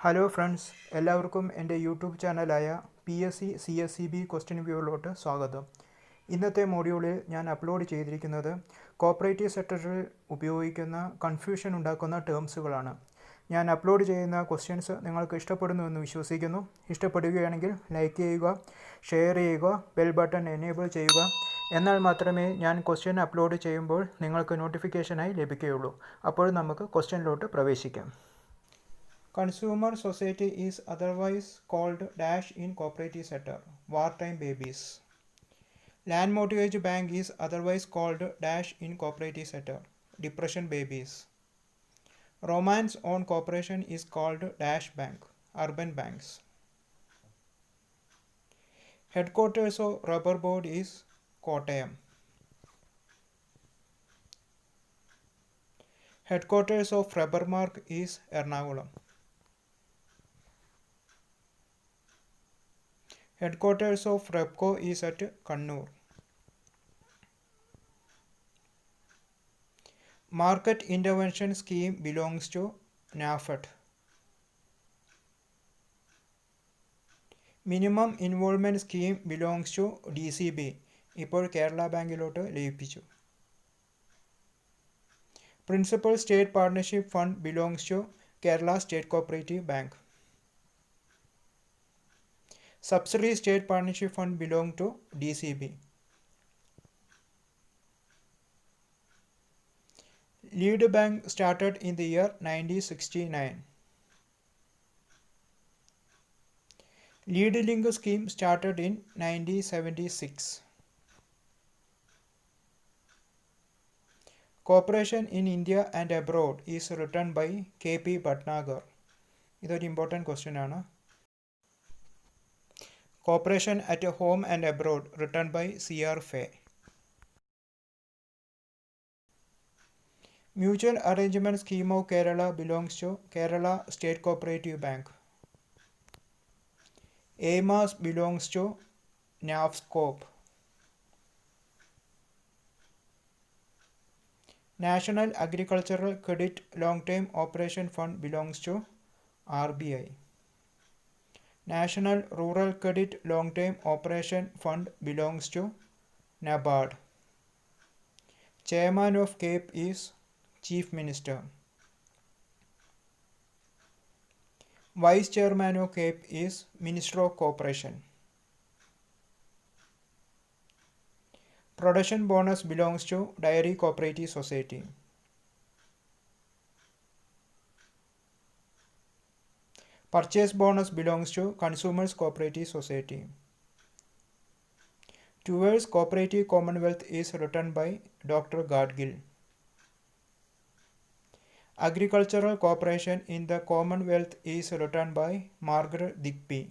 Hello friends, എല്ലാവർക്കും എൻ്റെ YouTube ചാനലായ PSC CSEB question വ്യൂവിലോട്ട് സ്വാഗതം. ഇന്നത്തെ മോഡ്യൂളിൽ ഞാൻ അപ്ലോഡ് ചെയ്തിരിക്കുന്നത് കോപ്പറേറ്റീവ് സെക്ടറിൽ ഉപയോഗിക്കുന്ന കൺഫ്യൂഷൻ ഉണ്ടാക്കുന്ന ടേംസുകളാണ്. ഞാൻ അപ്ലോഡ് ചെയ്യുന്ന ക്വസ്റ്റ്യൻസ് നിങ്ങൾക്ക് ഇഷ്ടപ്പെടുന്നുവെന്ന് വിശ്വസിക്കുന്നു. ഇഷ്ടപ്പെടുകയാണെങ്കിൽ ലൈക്ക് ചെയ്യുക, ഷെയർ ചെയ്യുക, ബെൽ ബട്ടൺ എനേബിൾ ചെയ്യുക. എന്നാൽ മാത്രമേ ഞാൻ ക്വസ്റ്റ്യൻ അപ്ലോഡ് ചെയ്യുമ്പോൾ നിങ്ങൾക്ക് നോട്ടിഫിക്കേഷനായി ലഭിക്കുകയുള്ളൂ. അപ്പോൾ നമുക്ക് ക്വസ്റ്റ്യനിലോട്ട് പ്രവേശിക്കാം. Consumer society is otherwise called dash in cooperative sector, wartime babies. Land mortgage bank is otherwise called dash in cooperative sector, depression babies. Romance on corporation is called dash bank, urban banks. Headquarters of rubber board is Kottayam. Headquarters of Rubbermark is Ernakulam. Headquarters of Repco is at Kannur. Market intervention scheme belongs to NAFED. Minimum involvement scheme belongs to DCB. ഇപ്പോൾ Kerala ബാങ്കിലോട്ട് ലയിപ്പിച്ചു. Principal State Partnership Fund belongs to Kerala State Cooperative Bank. Subsidiary State Partnership Fund belong to DCB. Lead Bank started in the year 1969. Lead Link scheme started in 1976. Cooperation in India and abroad is written by K.P. Bhatnagar. ഇതൊരു important question ആണ്. Cooperation at home and abroad written by C.R. Fay. Mutual Arrangement Scheme of Kerala belongs to Kerala State Cooperative Bank. AMAS belongs to NAFSCOP. National Agricultural Credit Long-Term Operation Fund belongs to RBI. National Rural Credit Long-Term Operation Fund belongs to NABARD. Chairman of CAPE is Chief Minister. Vice Chairman of CAPE is Minister of Cooperation. Production bonus belongs to Dairy Cooperative Society. Purchase bonus belongs to Consumers Cooperative Society. Towards Cooperative Commonwealth is written by Dr. Gadgil. Agricultural cooperation in the Commonwealth is written by Margaret Digby.